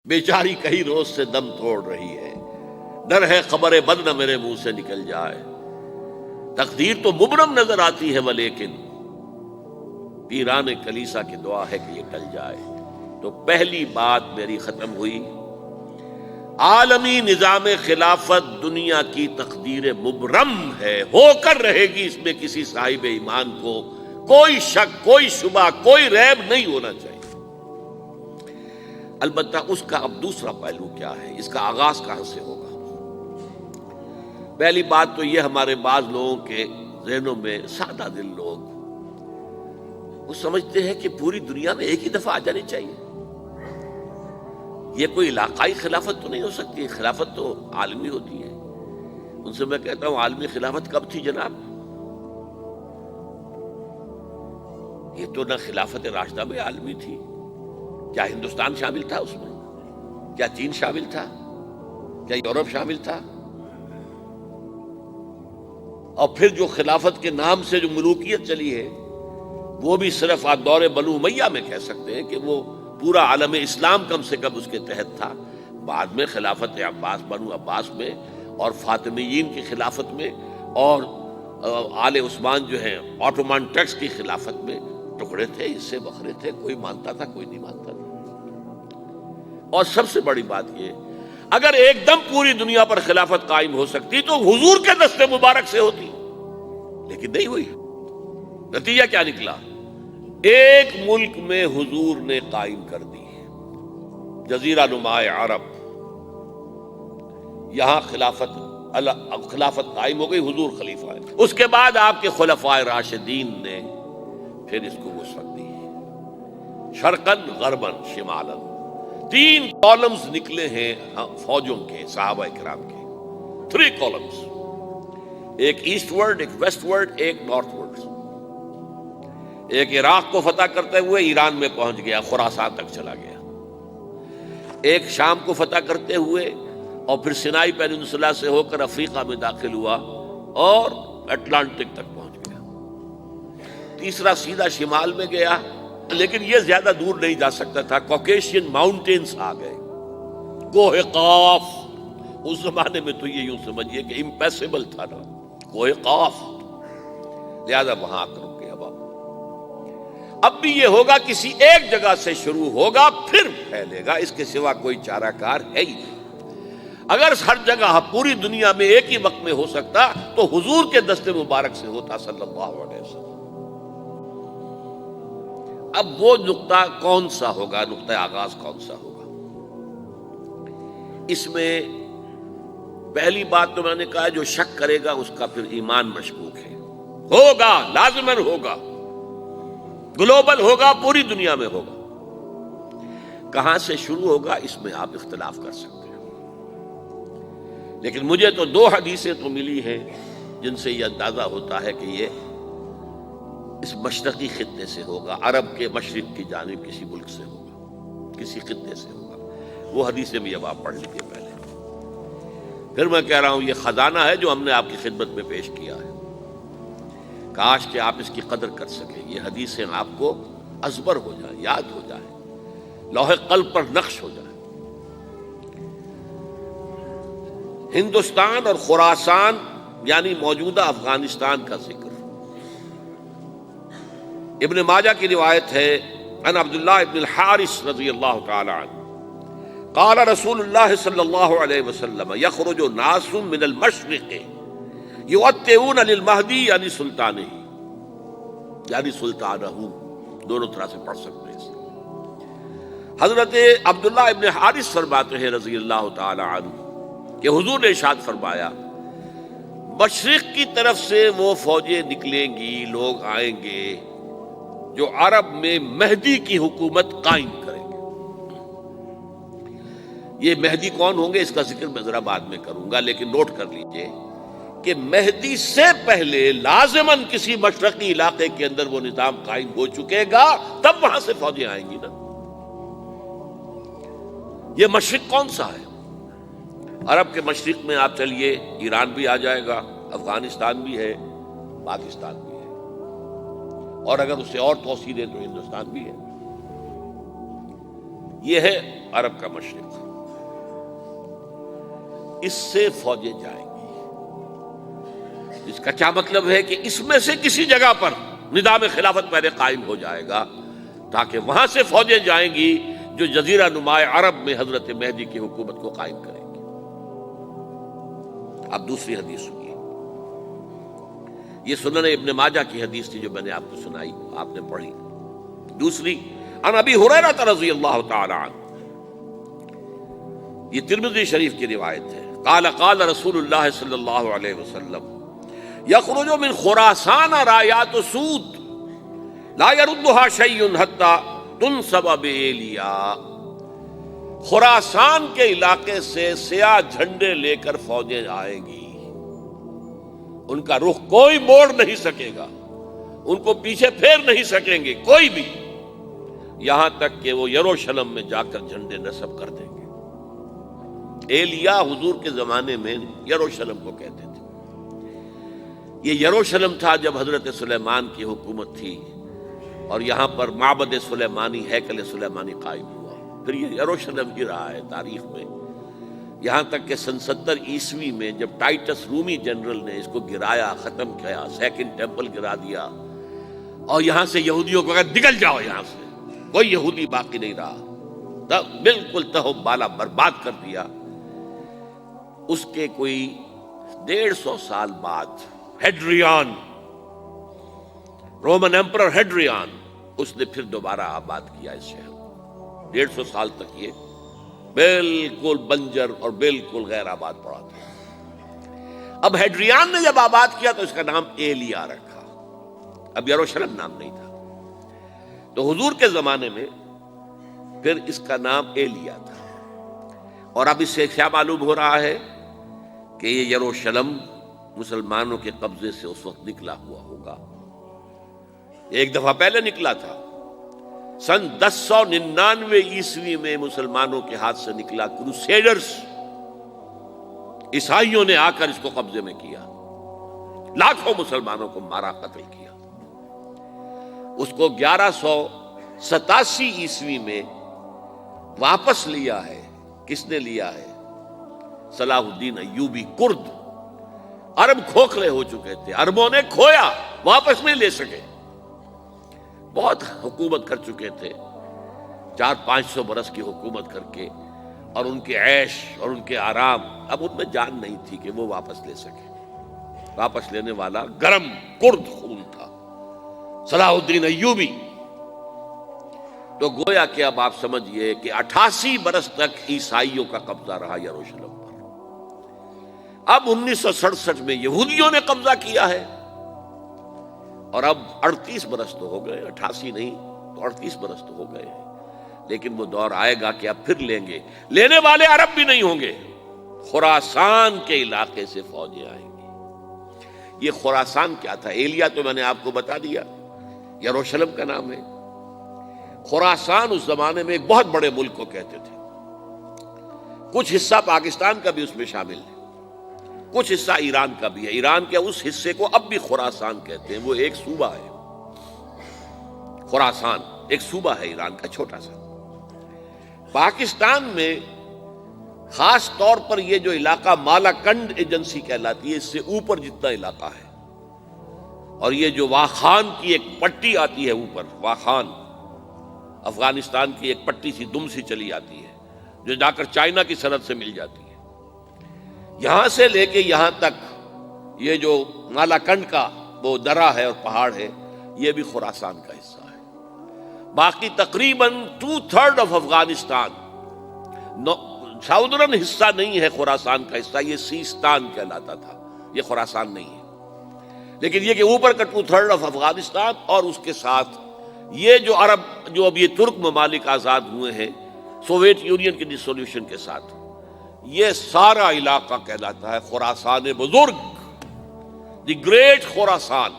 بیچاری کئی روز سے دم توڑ رہی ہے، ڈر ہے خبر بد نہ میرے منہ سے نکل جائے۔ تقدیر تو مبرم نظر آتی ہے ولیکن پیران کلیسا کی دعا ہے کہ یہ ٹل جائے۔ تو پہلی بات میری ختم ہوئی، عالمی نظام خلافت دنیا کی تقدیر مبرم ہے، ہو کر رہے گی، اس میں کسی صاحب ایمان کو کوئی شک، کوئی شبہ، کوئی ریب نہیں ہونا چاہیے۔ البتہ اس کا اب دوسرا پہلو کیا ہے، اس کا آغاز کہاں سے ہوگا؟ پہلی بات تو یہ، ہمارے بعض لوگوں کے ذہنوں میں، سادہ دل لوگ وہ سمجھتے ہیں کہ پوری دنیا میں ایک ہی دفعہ آ جانی چاہیے۔ یہ کوئی علاقائی خلافت تو نہیں ہو سکتی، خلافت تو عالمی ہوتی ہے۔ ان سے میں کہتا ہوں، عالمی خلافت کب تھی جناب؟ یہ تو نہ خلافت راشدہ میں عالمی تھی، کیا ہندوستان شامل تھا اس میں؟ کیا چین شامل تھا؟ کیا یورپ شامل تھا؟ اور پھر جو خلافت کے نام سے جو ملوکیت چلی ہے، وہ بھی صرف دور بنو امیہ میں کہہ سکتے ہیں کہ وہ پورا عالم اسلام کم سے کم اس کے تحت تھا۔ بعد میں خلافت عباس، بنو عباس میں، اور فاطمیین کی خلافت میں، اور آل عثمان جو ہیں آٹومان ٹرکس کی خلافت میں ٹکڑے تھے، حصے بکھرے تھے، کوئی مانتا تھا، کوئی نہیں مانتا تھا۔ اور سب سے بڑی بات یہ، اگر ایک دم پوری دنیا پر خلافت قائم ہو سکتی تو حضور کے دست مبارک سے ہوتی، لیکن نہیں ہوئی۔ نتیجہ کیا نکلا؟ ایک ملک میں حضور نے قائم کر دی، جزیرہ نما عرب، یہاں خلافت قائم ہو گئی، حضور خلیفہ ہے۔ اس کے بعد آپ کے خلفائے راشدین نے پھر اس کو وسعت دی، شرقاً غرباً شمالاً۔ 3 کالمز نکلے ہیں فوجوں کے، صحابہ کرام کے، 3 کالمز، ایک ایسٹ ورڈ، ایک ویسٹ ورڈ، ایک نارتھ ورڈ۔ ایک عراق کو فتح کرتے ہوئے ایران میں پہنچ گیا، خراسان تک چلا گیا۔ ایک شام کو فتح کرتے ہوئے اور پھر سینائی پیننسولا سے ہو کر افریقہ میں داخل ہوا اور اٹلانٹک تک پہنچ گیا۔ تیسرا سیدھا شمال میں گیا، لیکن یہ زیادہ دور نہیں جا سکتا تھا، کوکیشین ماؤنٹینز آ گئے، کوہ قاف۔ اس زمانے میں تو یہ یوں سمجھیے کہ امپیسیبل تھا نا، کوہ قاف، لہذا وہاں آ کر رک گیا۔ اب بھی یہ ہوگا، کسی ایک جگہ سے شروع ہوگا پھر پھیلے گا، اس کے سوا کوئی چارہ کار ہے ہی نہیں۔ اگر ہر جگہ پوری دنیا میں ایک ہی وقت میں ہو سکتا تو حضور کے دست مبارک سے ہوتا صلی اللہ علیہ وسلم۔ اب وہ نقطہ کون سا ہوگا، نقطہ آغاز کون سا ہوگا؟ اس میں پہلی بات تو میں نے کہا، جو شک کرے گا اس کا پھر ایمان مشکوک ہے۔ ہوگا، لازماً ہوگا، گلوبل ہوگا، پوری دنیا میں ہوگا۔ کہاں سے شروع ہوگا اس میں آپ اختلاف کر سکتے ہیں، لیکن مجھے تو 2 حدیثیں تو ملی ہیں جن سے یہ اندازہ ہوتا ہے کہ یہ اس مشرقی خطے سے ہوگا، عرب کے مشرق کی جانب کسی ملک سے ہوگا، کسی خطے سے ہوگا۔ وہ حدیثیں بھی اب آپ پڑھ لیجیے پہلے۔ پھر میں کہہ رہا ہوں، یہ خزانہ ہے جو ہم نے آپ کی خدمت میں پیش کیا ہے، کاش کہ آپ اس کی قدر کر سکیں، یہ حدیثیں آپ کو ازبر ہو جائیں، یاد ہو جائیں، لوح قلب پر نقش ہو جائیں۔ ہندوستان اور خراسان یعنی موجودہ افغانستان کا ذکر ابن ماجہ کی روایت ہے، عن عبداللہ ابن الحارث رضی اللہ تعالی عنہ قال رسول اللہ صلی اللہ علیہ وسلم یخرج ناس من المشرق یؤتئون للمہدی یعنی سلطانہ، یعنی سلطانہ، دونوں طرح سے پڑھ سکتے ہیں۔ حضرت عبداللہ ابن حارث فرماتے ہیں رضی اللہ تعالی عنہ کہ حضور نے ارشاد فرمایا، مشرق کی طرف سے وہ فوجیں نکلیں گی، لوگ آئیں گے جو عرب میں مہدی کی حکومت قائم کریں گے۔ یہ مہدی کون ہوں گے اس کا ذکر میں ذرا بعد میں کروں گا، لیکن نوٹ کر لیجئے کہ مہدی سے پہلے لازماً کسی مشرقی علاقے کے اندر وہ نظام قائم ہو چکے گا، تب وہاں سے فوجیں آئیں گی نا۔ یہ مشرق کون سا ہے؟ عرب کے مشرق میں آپ چلیے، ایران بھی آ جائے گا، افغانستان بھی ہے، پاکستان بھی ہے، اور اگر اسے اور توسیع دیں تو ہندوستان بھی ہے۔ یہ ہے عرب کا مشرق، اس سے فوجیں جائیں گی۔ اس کا کیا مطلب ہے کہ اس میں سے کسی جگہ پر نظام خلافت پہلے قائم ہو جائے گا، تاکہ وہاں سے فوجیں جائیں گی جو جزیرہ نما عرب میں حضرت مہدی کی حکومت کو قائم کریں گی۔ اب دوسری حدیث سنیے، یہ سنن ابن ماجہ کی حدیث تھی جو میں نے آپ کو سنائی، آپ نے پڑھی۔ دوسری، عن ابی ہریرہ رضی اللہ تعالی عنہ، یہ ترمذی شریف کی روایت ہے، قال قال رسول اللہ صلی اللہ علیہ وسلم یخرج من خراسان رایات سود لا يردها شیء حتی تنصب بإیلیا۔ خراسان کے علاقے سے سیاہ جھنڈے لے کر فوجیں آئیں گی، ان کا رخ کوئی موڑ نہیں سکے گا، ان کو پیچھے پھیر نہیں سکیں گے کوئی بھی، یہاں تک کہ وہ یروشلم میں جا کر جھنڈے نصب کر دیں گے۔ ایلیا حضور کے زمانے میں یروشلم کو کہتے تھے۔ یہ یروشلم تھا جب حضرت سلیمان کی حکومت تھی، اور یہاں پر معبد سلیمانی، ہیکل سلیمانی قائم ہوا، پھر یہ یروشلم ہی رہا ہے تاریخ میں، یہاں تک کہ سن 70 عیسوی میں جب ٹائٹس رومی جنرل نے اس کو گرایا، ختم کیا، سیکنڈ ٹیمپل گرا دیا، اور یہاں سے یہودیوں کو کہا نکل جاؤ یہاں سے، کوئی یہودی باقی نہیں رہا، بالکل تہو بالا برباد کر دیا۔ اس کے کوئی 150 سال بعد ہیڈریان، رومن ایمپرر ہیڈریان، اس نے پھر دوبارہ آباد کیا اس شہر کو۔ 150 سال تک یہ بالکل بنجر اور بالکل غیر آباد پڑا تھا۔ اب ہیڈریان نے جب آباد کیا تو اس کا نام ایلیا رکھا، اب یروشلم نام نہیں تھا۔ تو حضور کے زمانے میں پھر اس کا نام ایلیا تھا، اور اب اس سے کیا معلوم ہو رہا ہے کہ یہ یروشلم مسلمانوں کے قبضے سے اس وقت نکلا ہوا ہوگا۔ ایک دفعہ پہلے نکلا تھا، سن 1099 عیسوی میں مسلمانوں کے ہاتھ سے نکلا، کروسیڈرز عیسائیوں نے آ کر اس کو قبضے میں کیا، لاکھوں مسلمانوں کو مارا، قتل کیا۔ اس کو 1187 عیسوی میں واپس لیا ہے۔ کس نے لیا ہے؟ صلاح الدین ایوبی، کرد۔ عرب کھوکھلے ہو چکے تھے، عربوں نے کھویا، واپس نہیں لے سکے، بہت حکومت کر چکے تھے، 400-500 برس کی حکومت کر کے، اور ان کے عیش اور ان کے آرام، اب ان میں جان نہیں تھی کہ وہ واپس لے سکے۔ واپس لینے والا گرم کرد خون تھا، صلاح الدین ایوبی۔ تو گویا کہ اب آپ سمجھئے کہ 88 برس تک عیسائیوں کا قبضہ رہا یروشلم پر۔ اب 1967 میں یہودیوں نے قبضہ کیا ہے، اور اب 38 برس تو ہو گئے، 88 نہیں تو 38 برس تو ہو گئے ہیں۔ لیکن وہ دور آئے گا کہ اب پھر لیں گے، لینے والے عرب بھی نہیں ہوں گے، خراسان کے علاقے سے فوجیں آئیں گی۔ یہ خراسان کیا تھا؟ ایلیا تو میں نے آپ کو بتا دیا، یروشلم کا نام ہے۔ خراسان اس زمانے میں ایک بہت بڑے ملک کو کہتے تھے، کچھ حصہ پاکستان کا بھی اس میں شامل ہے، کچھ حصہ ایران کا بھی ہے۔ ایران کے اس حصے کو اب بھی خراسان کہتے ہیں، وہ ایک صوبہ ہے۔ خراسان ایک صوبہ ہے ایران کا، چھوٹا سا۔ پاکستان میں خاص طور پر یہ جو علاقہ مالاکنڈ ایجنسی کہلاتی ہے، اس سے اوپر جتنا علاقہ ہے، اور یہ جو واخان کی ایک پٹی آتی ہے اوپر، واخان افغانستان کی ایک پٹی سی دم سی چلی آتی ہے جو جا کر چائنا کی سرحد سے مل جاتی ہے، یہاں سے لے کے یہاں تک یہ جو مالاکنڈ کا وہ درہ ہے اور پہاڑ ہے، یہ بھی خراسان کا حصہ ہے۔ باقی تقریباً 2/3 آف افغانستان ساؤدرن حصہ نہیں ہے خراسان کا حصہ، یہ سیستان کہلاتا تھا، یہ خراسان نہیں ہے۔ لیکن یہ کہ اوپر کا 2/3 آف افغانستان، اور اس کے ساتھ یہ جو عرب، جو اب یہ ترک ممالک آزاد ہوئے ہیں سوویت یونین کی ڈسولوشن کے ساتھ، یہ سارا علاقہ کہلاتا ہے خراسان بزرگ، دی گریٹ خراسان۔